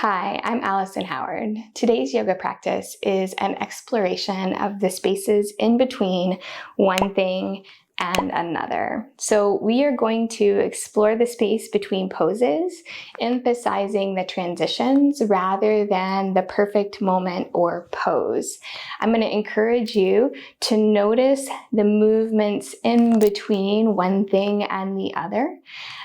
Hi, I'm Allison Howard. Today's yoga practice is an exploration of the spaces in between one thing and another. So we are going to explore the space between poses, emphasizing the transitions rather than the perfect moment or pose. I'm going to encourage you to notice the movements in between one thing and the other.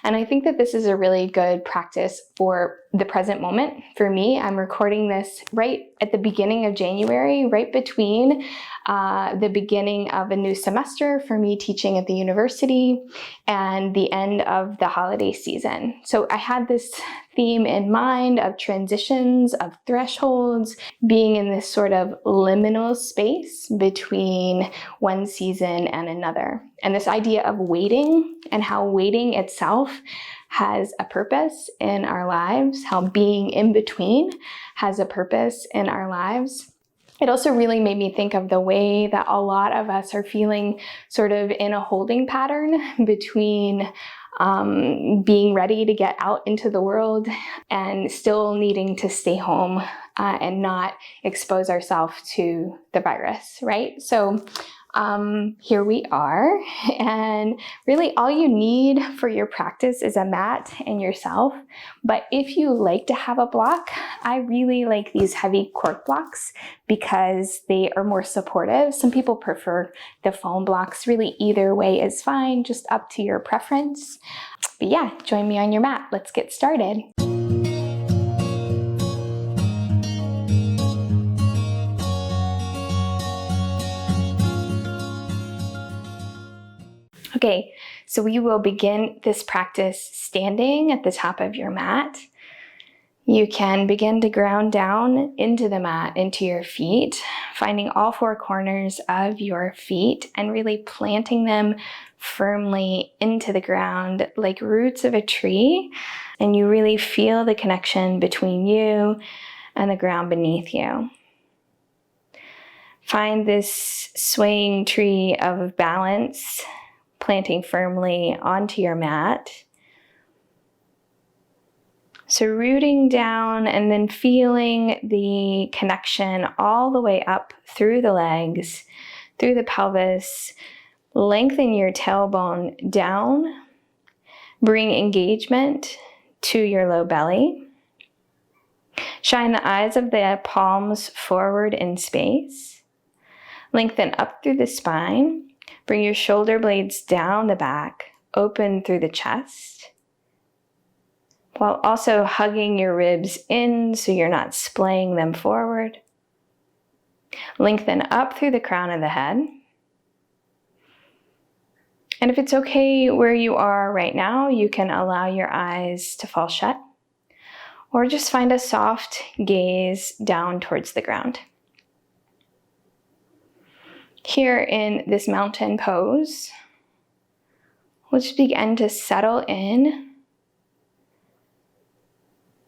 And I think that this is a really good practice for the present moment. For me, I'm recording this right at the beginning of January, right between the beginning of a new semester for me teaching at the university and the end of the holiday season. So I had this theme in mind of transitions, of thresholds, being in this sort of liminal space between one season and another. And this idea of waiting and how waiting itself has a purpose in our lives, how being in between has a purpose in our lives. It also really made me think of the way that a lot of us are feeling sort of in a holding pattern between being ready to get out into the world and still needing to stay home and not expose ourselves to the virus, right? So here we are, and really all you need for your practice is a mat and yourself. But if you like to have a block, I really like these heavy cork blocks because they are more supportive. Some people prefer the foam blocks. Really, either way is fine, just up to your preference. But yeah, join me on your mat. Let's get started. Okay, so we will begin this practice standing at the top of your mat. You can begin to ground down into the mat, into your feet, finding all four corners of your feet and really planting them firmly into the ground like roots of a tree. And you really feel the connection between you and the ground beneath you. Find this swaying tree of balance, planting firmly onto your mat. So rooting down and then feeling the connection all the way up through the legs, through the pelvis. Lengthen your tailbone down. Bring engagement to your low belly. Shine the eyes of the palms forward in space. Lengthen up through the spine. Bring your shoulder blades down the back, open through the chest, while also hugging your ribs in so you're not splaying them forward. Lengthen up through the crown of the head. And if it's okay where you are right now, you can allow your eyes to fall shut, or just find a soft gaze down towards the ground. Here in this mountain pose, we'll just begin to settle in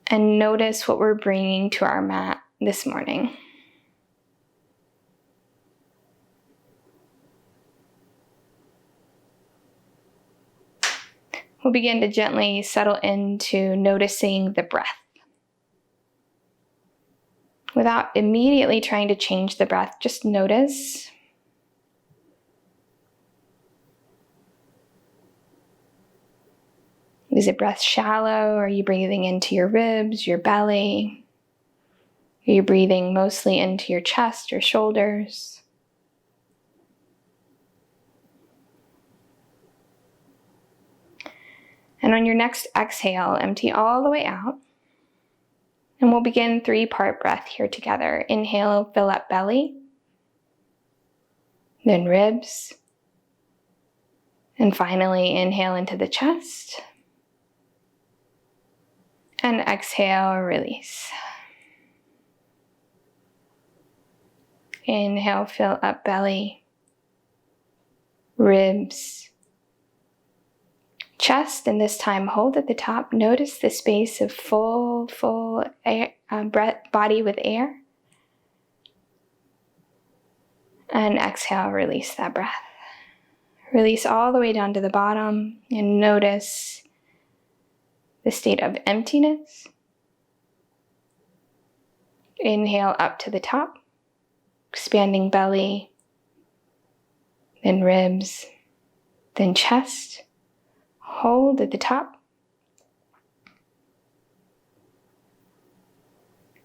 and notice what we're bringing to our mat this morning. We'll begin to gently settle into noticing the breath. Without immediately trying to change the breath, just notice. Is it breath shallow? Are you breathing into your ribs, your belly? Are you breathing mostly into your chest, your shoulders? And on your next exhale, empty all the way out. And we'll begin 3-part breath here together. Inhale, fill up belly, then ribs, and finally inhale into the chest. And exhale, release. Inhale, fill up belly, ribs, chest, and this time hold at the top. Notice the space of full air, body with air. And exhale, release that breath. Release all the way down to the bottom and notice the state of emptiness. Inhale up to the top, expanding belly, then ribs, then chest. Hold at the top.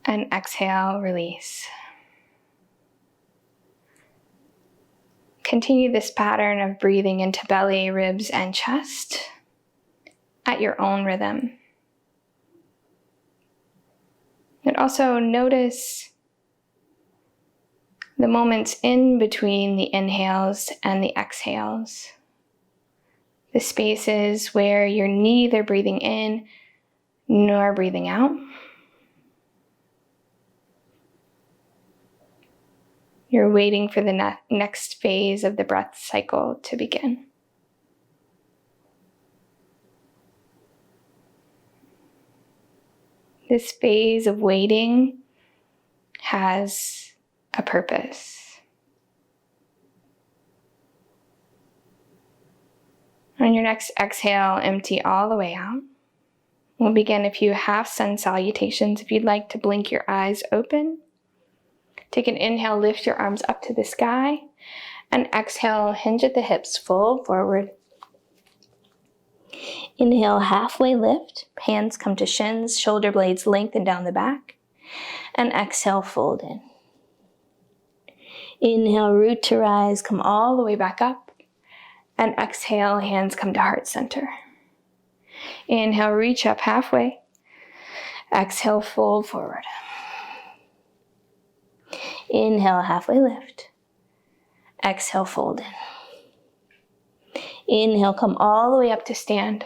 And exhale, release. Continue this pattern of breathing into belly, ribs, and chest at your own rhythm. And also notice the moments in between the inhales and the exhales. The spaces where you're neither breathing in nor breathing out. You're waiting for the next phase of the breath cycle to begin. This phase of waiting has a purpose. On your next exhale, empty all the way out. We'll begin a few half sun salutations. If you'd like to blink your eyes open, take an inhale, lift your arms up to the sky, and exhale, hinge at the hips, fold forward. Inhale, halfway lift, hands come to shins, shoulder blades lengthen down the back, and exhale, fold in. Inhale, root to rise, come all the way back up, and exhale, hands come to heart center. Inhale, reach up halfway, exhale, fold forward. Inhale, halfway lift. Exhale, fold in. Inhale, come all the way up to stand.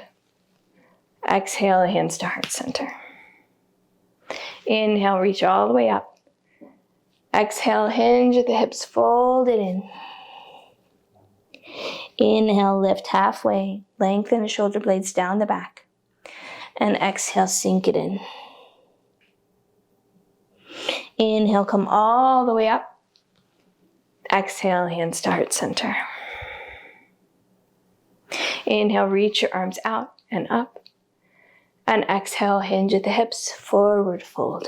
Exhale, hands to heart center. Inhale, reach all the way up. Exhale, hinge at the hips, fold it in. Inhale, lift halfway, lengthen the shoulder blades down the back. And exhale, sink it in. Inhale, come all the way up. Exhale, hands to heart center. Inhale, reach your arms out and up. And exhale, hinge at the hips, forward fold.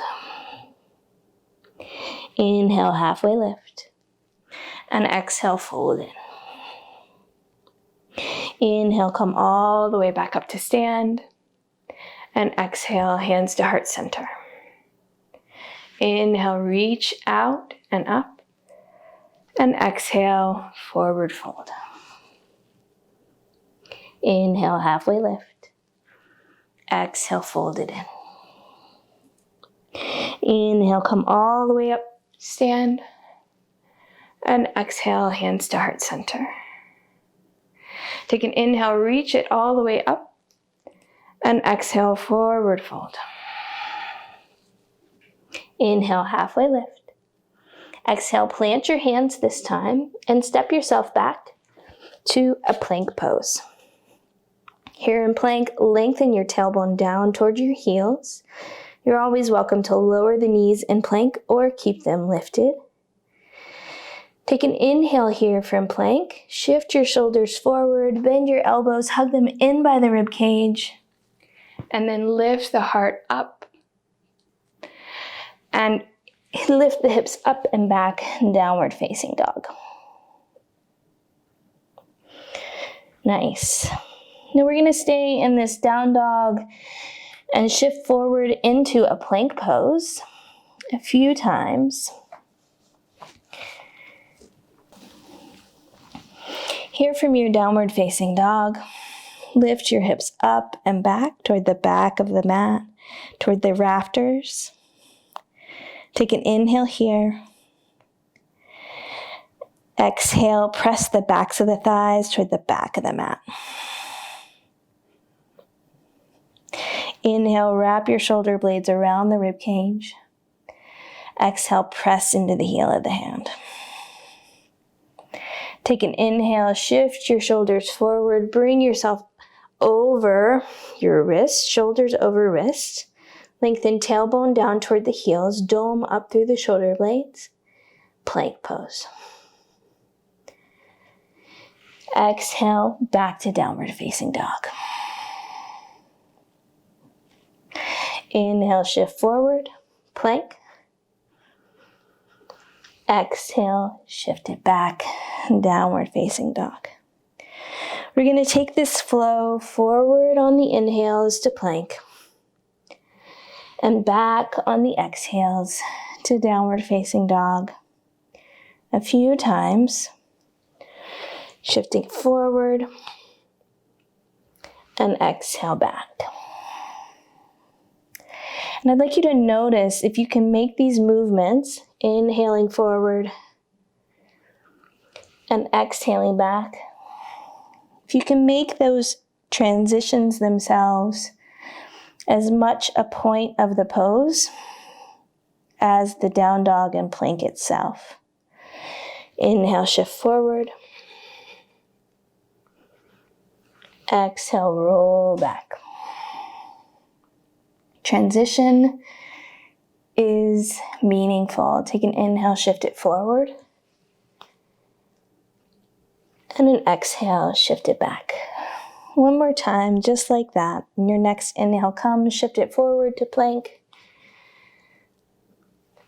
Inhale, halfway lift. And exhale, fold in. Inhale, come all the way back up to stand. And exhale, hands to heart center. Inhale, reach out and up. And exhale, forward fold. Inhale, halfway lift. Exhale, fold it in. Inhale, come all the way up, stand. And exhale, hands to heart center. Take an inhale, reach it all the way up. And exhale, forward fold. Inhale, halfway lift. Exhale, plant your hands this time and step yourself back to a plank pose. Here in plank, lengthen your tailbone down toward your heels. You're always welcome to lower the knees in plank or keep them lifted. Take an inhale here from plank. Shift your shoulders forward, bend your elbows, hug them in by the rib cage, and then lift the heart up. And lift the hips up and back, downward facing dog. Nice. Now we're gonna stay in this down dog and shift forward into a plank pose a few times. Here from your downward facing dog, lift your hips up and back toward the back of the mat, toward the rafters. Take an inhale here. Exhale, press the backs of the thighs toward the back of the mat. Inhale, wrap your shoulder blades around the rib cage. Exhale, press into the heel of the hand. Take an inhale, shift your shoulders forward, bring yourself over your wrists, shoulders over wrists. Lengthen tailbone down toward the heels, dome up through the shoulder blades. Plank pose. Exhale, back to downward facing dog. Inhale, shift forward, plank. Exhale, shift it back, downward facing dog. We're going to take this flow forward on the inhales to plank and back on the exhales to downward facing dog. A few times, shifting forward and exhale back. And I'd like you to notice if you can make these movements, inhaling forward and exhaling back. If you can make those transitions themselves as much a point of the pose as the down dog and plank itself. Inhale, shift forward. Exhale, roll back. Transition is meaningful. Take an inhale, shift it forward. And an exhale, shift it back. One more time, just like that. When your next inhale comes, shift it forward to plank.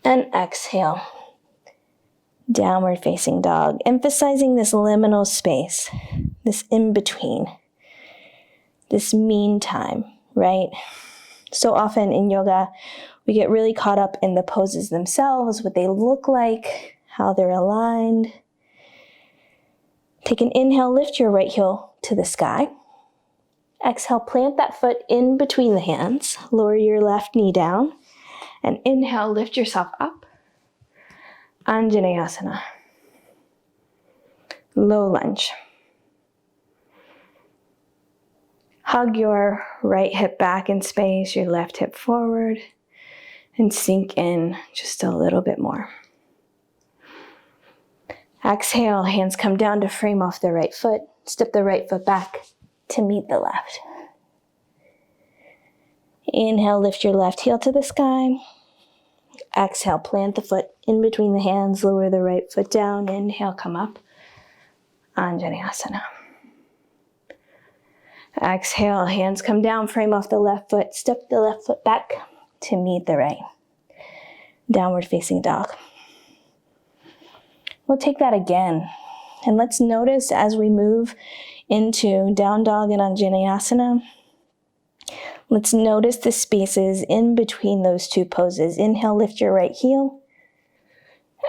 And exhale, downward facing dog. Emphasizing this liminal space, this in-between, this mean time, right? So often in yoga, we get really caught up in the poses themselves, what they look like, how they're aligned. Take an inhale, lift your right heel to the sky. Exhale, plant that foot in between the hands. Lower your left knee down. And inhale, lift yourself up. Anjaneyasana. Low lunge. Hug your right hip back in space, your left hip forward, and sink in just a little bit more. Exhale, hands come down to frame off the right foot. Step the right foot back to meet the left. Inhale, lift your left heel to the sky. Exhale, plant the foot in between the hands, lower the right foot down. Inhale, come up. Anjaneyasana. Exhale, hands come down, frame off the left foot. Step the left foot back to meet the right. Downward facing dog. We'll take that again. And let's notice as we move into down dog and Anjaneyasana, let's notice the spaces in between those two poses. Inhale, lift your right heel.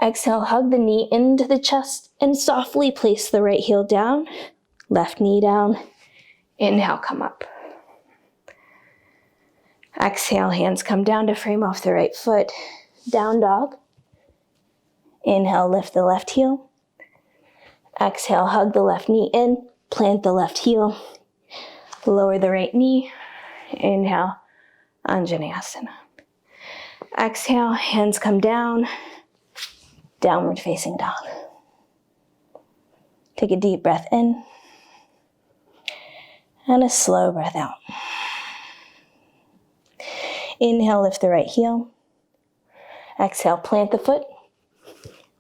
Exhale, hug the knee into the chest and softly place the right heel down. Left knee down. Inhale, come up. Exhale, hands come down to frame off the right foot. Down dog. Inhale, lift the left heel. Exhale, hug the left knee in. Plant the left heel. Lower the right knee. Inhale, Anjaneyasana. Exhale, hands come down. Downward facing dog. Take a deep breath in. And a slow breath out. Inhale, lift the right heel. Exhale, plant the foot.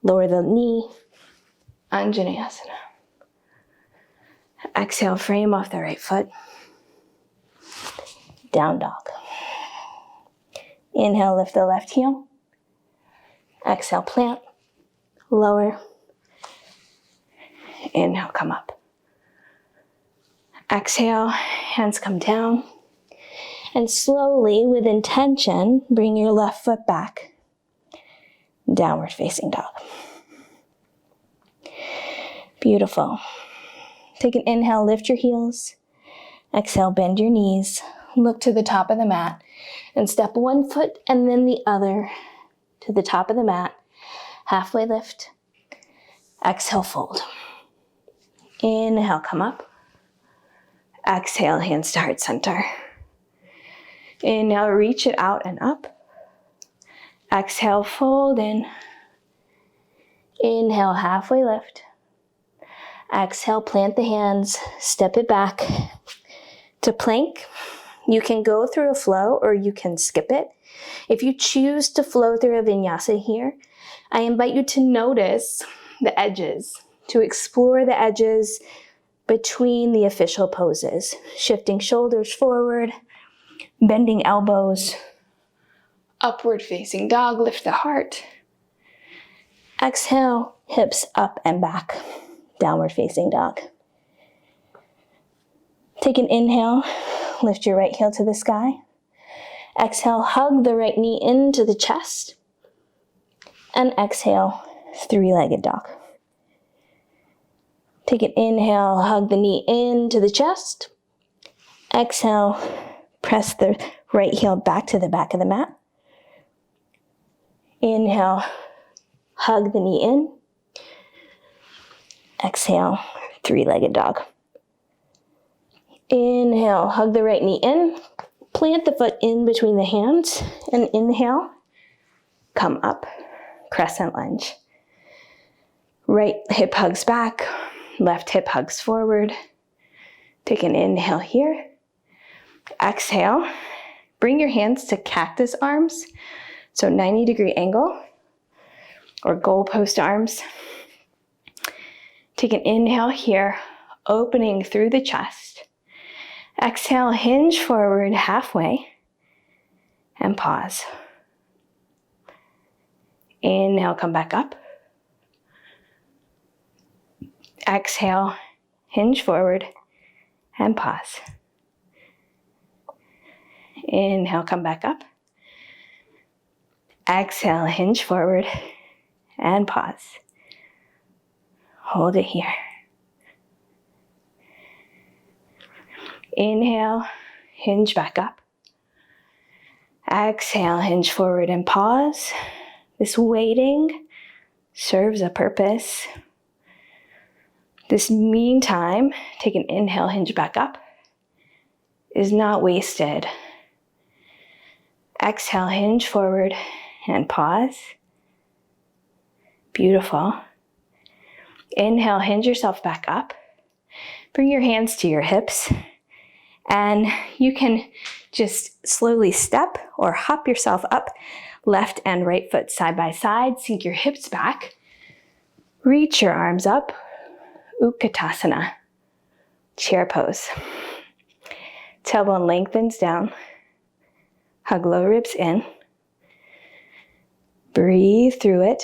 Lower the knee. Anjaneyasana. Exhale, frame off the right foot. Down dog. Inhale, lift the left heel. Exhale, plant. Lower. Inhale, come up. Exhale, hands come down. And slowly, with intention, bring your left foot back. Downward facing dog. Beautiful. Take an inhale, lift your heels. Exhale, bend your knees. Look to the top of the mat. And step one foot and then the other to the top of the mat. Halfway lift. Exhale, fold. Inhale, come up. Exhale, hands to heart center. Inhale, reach it out and up. Exhale, fold in. Inhale, halfway lift. Exhale, plant the hands, step it back to plank. You can go through a flow or you can skip it. If you choose to flow through a vinyasa here, I invite you to notice the edges, to explore the edges between the official poses. Shifting shoulders forward, bending elbows, upward facing dog, lift the heart. Exhale, hips up and back, downward facing dog. Take an inhale, lift your right heel to the sky. Exhale, hug the right knee into the chest. And exhale, three-legged dog. Take an inhale, hug the knee into the chest. Exhale, press the right heel back to the back of the mat. Inhale, hug the knee in. Exhale, three-legged dog. Inhale, hug the right knee in. Plant the foot in between the hands. And inhale, come up, crescent lunge. Right hip hugs back, left hip hugs forward. Take an inhale here. Exhale, bring your hands to cactus arms. So 90-degree angle or goalpost arms. Take an inhale here, opening through the chest. Exhale, hinge forward halfway and pause. Inhale, come back up. Exhale, hinge forward and pause. Inhale, come back up. Exhale, hinge forward and pause. Hold it here. Inhale, hinge back up. Exhale, hinge forward and pause. This waiting serves a purpose. This meantime, take an inhale, hinge back up, is not wasted. Exhale, hinge forward and pause. Beautiful. Inhale, hinge yourself back up. Bring your hands to your hips. And you can just slowly step or hop yourself up, left and right foot side by side. Sink your hips back. Reach your arms up. Utkatasana, chair pose. Tailbone lengthens down. Hug low ribs in. Breathe through it.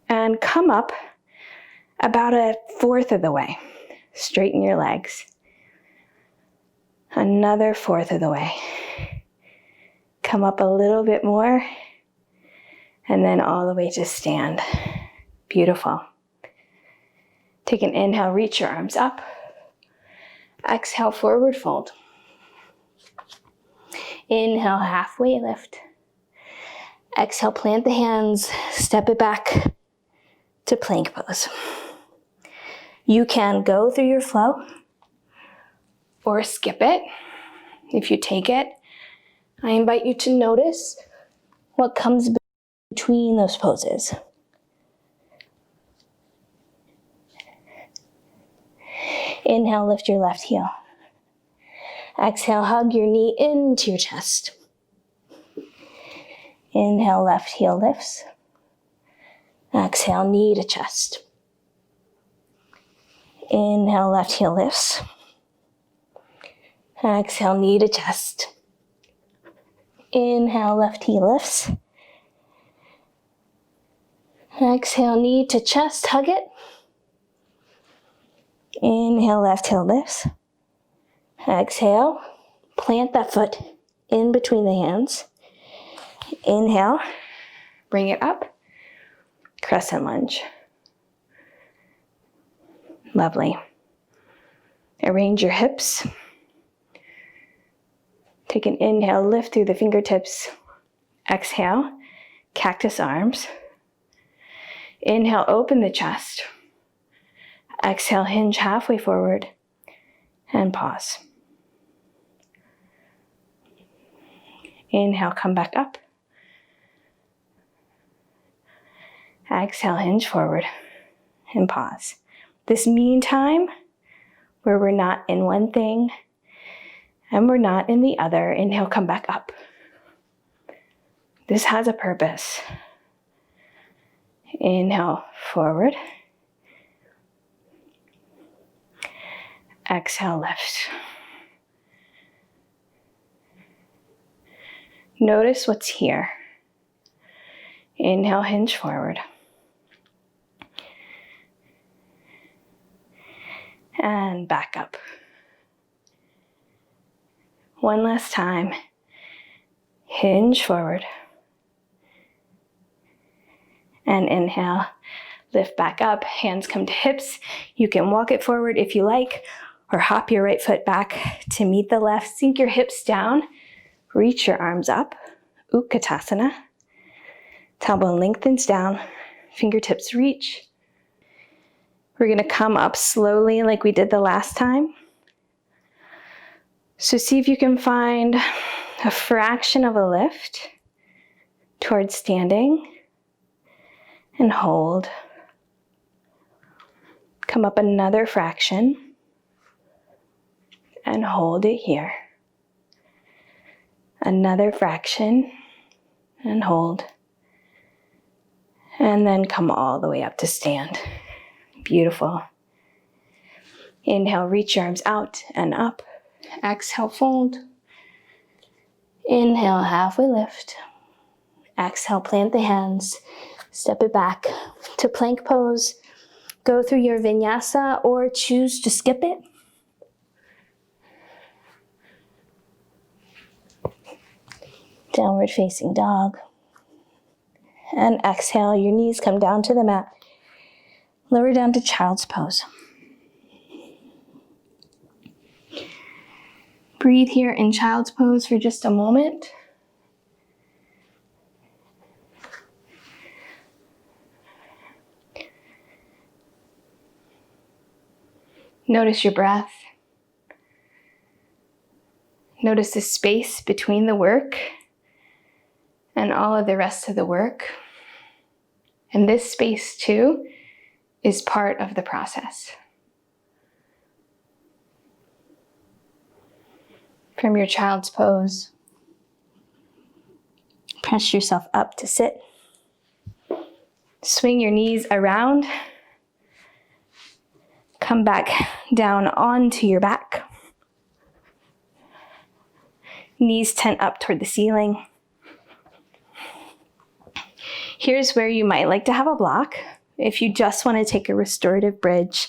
And come up about a fourth of the way. Straighten your legs. Another fourth of the way. Come up a little bit more. And then all the way to stand. Beautiful. Take an inhale, reach your arms up. Exhale, forward fold. Inhale, halfway lift. Exhale, plant the hands, step it back to plank pose. You can go through your flow or skip it. If you take it, I invite you to notice what comes between those poses. Inhale, lift your left heel. Exhale, hug your knee into your chest. Inhale, left heel lifts. Exhale, knee to chest. Inhale, left heel lifts. Exhale, knee to chest. Inhale, left heel lifts. Exhale, knee to chest, hug it. Inhale, left heel lifts. Exhale, plant that foot in between the hands. Inhale, bring it up. Crescent lunge. Lovely. Arrange your hips. Take an inhale, lift through the fingertips. Exhale, cactus arms. Inhale, open the chest. Exhale, hinge halfway forward and pause. Inhale, come back up. Exhale, hinge forward and pause. This meantime, where we're not in one thing and we're not in the other, inhale, come back up. This has a purpose. Inhale, forward. Exhale, lift. Notice what's here. Inhale, hinge forward. And back up. One last time. Hinge forward. And inhale, lift back up, hands come to hips. You can walk it forward if you like, or hop your right foot back to meet the left. Sink your hips down, reach your arms up, Utkatasana. Tailbone lengthens down, fingertips reach. We're gonna come up slowly like we did the last time. So see if you can find a fraction of a lift towards standing and hold. Come up another fraction and hold it here. Another fraction and hold. And then come all the way up to stand. Beautiful. Inhale, reach your arms out and up. Exhale, fold. Inhale, halfway lift. Exhale, plant the hands. Step it back to plank pose. Go through your vinyasa or choose to skip it. Downward facing dog. And exhale, your knees come down to the mat. Lower down to child's pose. Breathe here in child's pose for just a moment. Notice your breath. Notice the space between the work and all of the rest of the work. And this space too is part of the process. From your child's pose, press yourself up to sit. Swing your knees around. Come back down onto your back. Knees tent up toward the ceiling. Here's where you might like to have a block. If you just want to take a restorative bridge,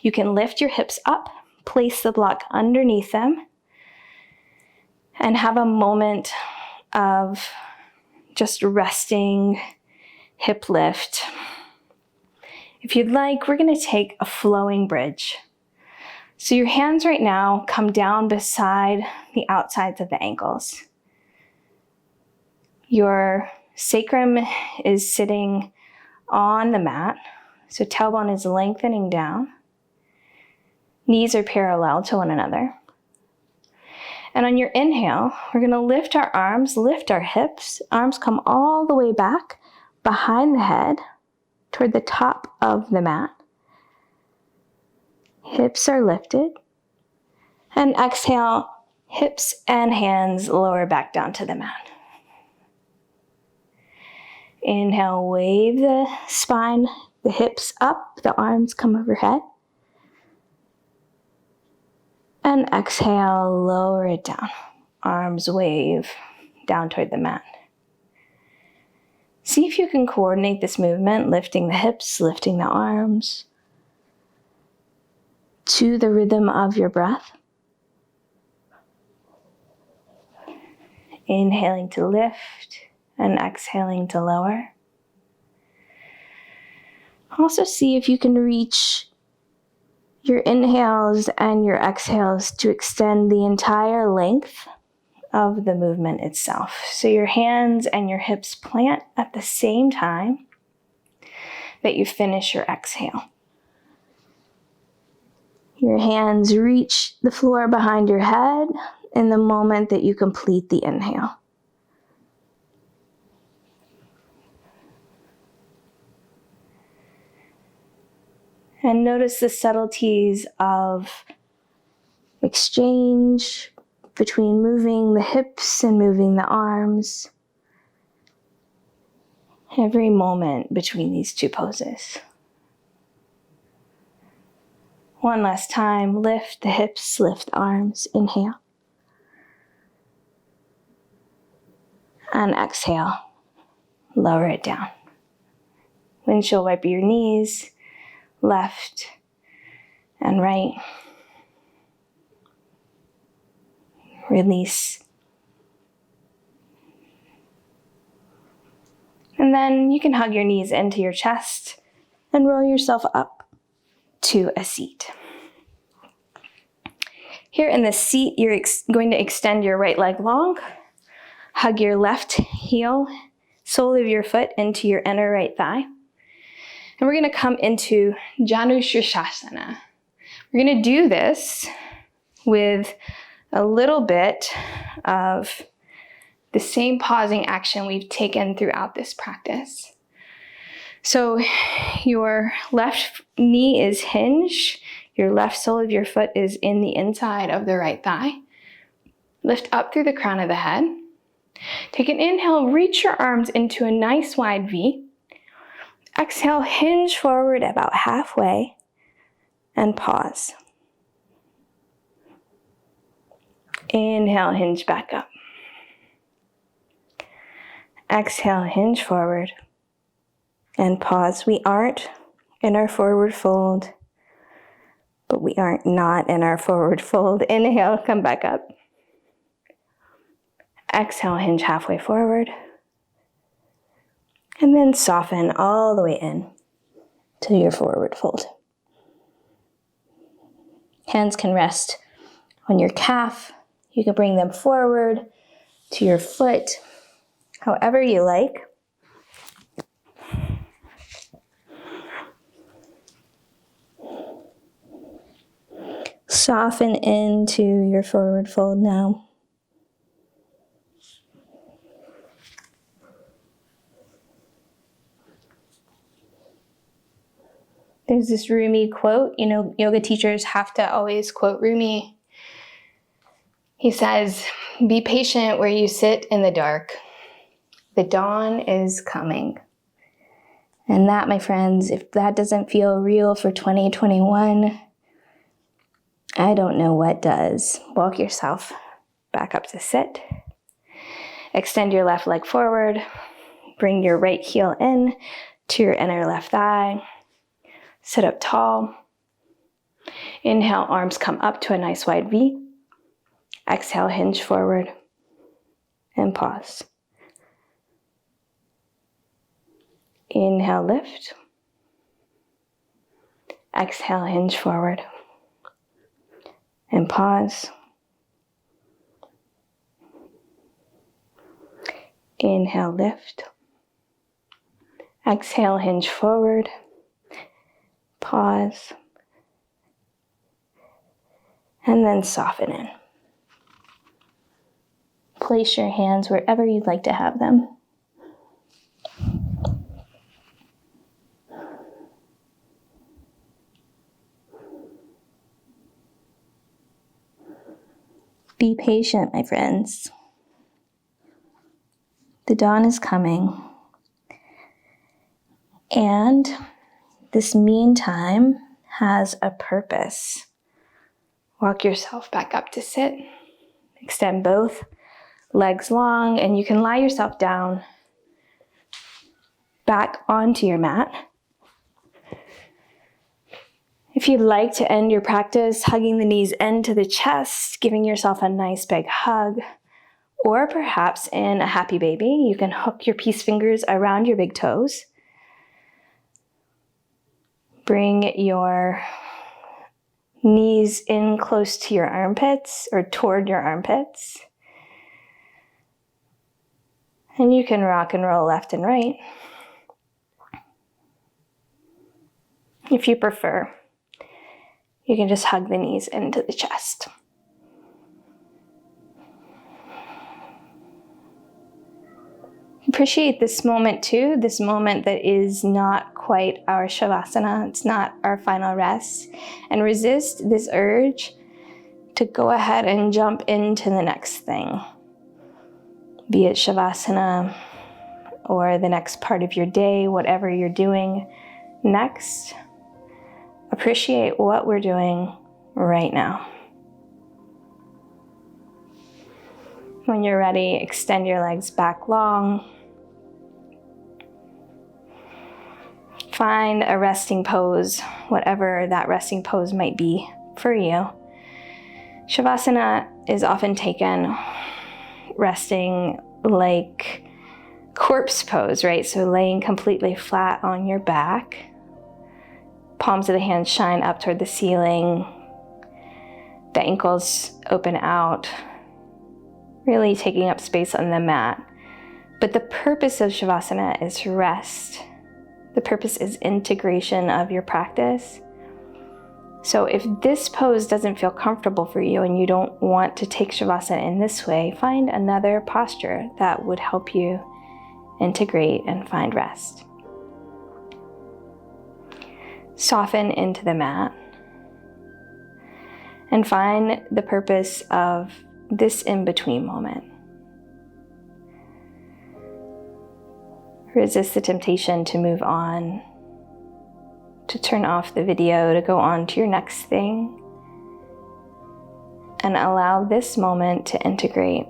you can lift your hips up, place the block underneath them, and have a moment of just resting hip lift. If you'd like, we're going to take a flowing bridge. So your hands right now come down beside the outsides of the ankles. Your sacrum is sitting on the mat, so tailbone is lengthening down. Knees are parallel to one another. And on your inhale, we're going to lift our arms, lift our hips. Arms come all the way back behind the head toward the top of the mat. Hips are lifted. And exhale, hips and hands lower back down to the mat. Inhale, wave the spine, the hips up, the arms come overhead. And exhale, lower it down. Arms wave down toward the mat. See if you can coordinate this movement, lifting the hips, lifting the arms, to the rhythm of your breath. Inhaling to lift and exhaling to lower. Also see if you can reach your inhales and your exhales to extend the entire length of the movement itself. So your hands and your hips plant at the same time that you finish your exhale. Your hands reach the floor behind your head in the moment that you complete the inhale. And notice the subtleties of exchange between moving the hips and moving the arms. Every moment between these two poses. One last time, lift the hips, lift the arms, inhale. And exhale, lower it down. Windshield wiper your knees, left and right. Release. And then you can hug your knees into your chest and roll yourself up to a seat. Here in the seat, you're going to extend your right leg long, hug your left heel, sole of your foot into your inner right thigh. And we're going to come into Janushirsasana. We're going to do this with a little bit of the same pausing action we've taken throughout this practice. So your left knee is hinged. Your left sole of your foot is in the inside of the right thigh. Lift up through the crown of the head. Take an inhale, reach your arms into a nice wide V. Exhale, hinge forward about halfway and pause. Inhale, hinge back up. Exhale, hinge forward and pause. We aren't in our forward fold, but we aren't not in our forward fold. Inhale, come back up. Exhale, hinge halfway forward. And then soften all the way in to your forward fold. Hands can rest on your calf. You can bring them forward to your foot, however you like. Soften into your forward fold now. There's this Rumi quote, yoga teachers have to always quote Rumi. He says, "Be patient where you sit in the dark. The dawn is coming." And that, my friends, if that doesn't feel real for 2021, I don't know what does. Walk yourself back up to sit. Extend your left leg forward. Bring your right heel in to your inner left thigh. Sit up tall. Inhale, arms come up to a nice wide V. Exhale, hinge forward and pause. Inhale, lift. Exhale, hinge forward and pause. Inhale, lift. Exhale, hinge forward. Pause. And then soften in. Place your hands wherever you'd like to have them. Be patient, my friends. The dawn is coming. And this meantime has a purpose. Walk yourself back up to sit. Extend both legs long, and you can lie yourself down back onto your mat. If you'd like to end your practice hugging the knees into the chest, giving yourself a nice big hug, or perhaps in a happy baby, you can hook your peace fingers around your big toes. Bring your knees in close to your armpits or toward your armpits. And you can rock and roll left and right. If you prefer, you can just hug the knees into the chest. Appreciate this moment too, this moment that is not quite our Savasana, it's not our final rest, and resist this urge to go ahead and jump into the next thing, be it Savasana or the next part of your day, whatever you're doing next. Appreciate what we're doing right now. When you're ready, extend your legs back long. Find a resting pose, whatever that resting pose might be for you. Savasana is often taken resting like corpse pose, right? So laying completely flat on your back. Palms of the hands shine up toward the ceiling. The ankles open out, really taking up space on the mat. But the purpose of Savasana is rest. The purpose is integration of your practice. So if this pose doesn't feel comfortable for you and you don't want to take Savasana in this way, find another posture that would help you integrate and find rest. Soften into the mat and find the purpose of this in-between moment. Resist the temptation to move on, to turn off the video, to go on to your next thing, and allow this moment to integrate.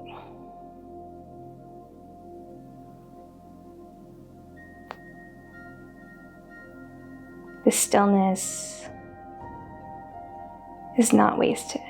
The stillness is not wasted.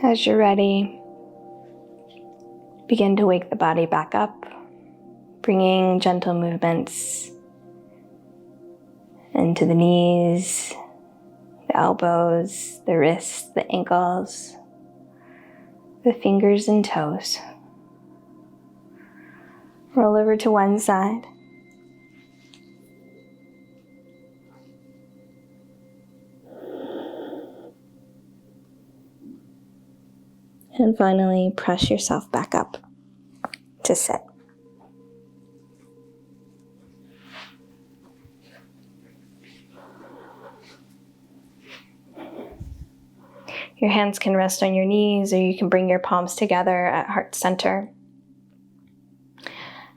As you're ready, begin to wake the body back up, bringing gentle movements into the knees, the elbows, the wrists, the ankles, the fingers and toes. Roll over to one side. And finally, press yourself back up to sit. Your hands can rest on your knees, or you can bring your palms together at heart center.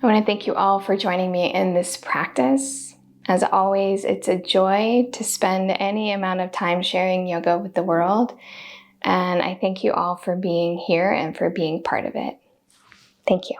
I want to thank you all for joining me in this practice. As always, it's a joy to spend any amount of time sharing yoga with the world. And I thank you all for being here and for being part of it. Thank you.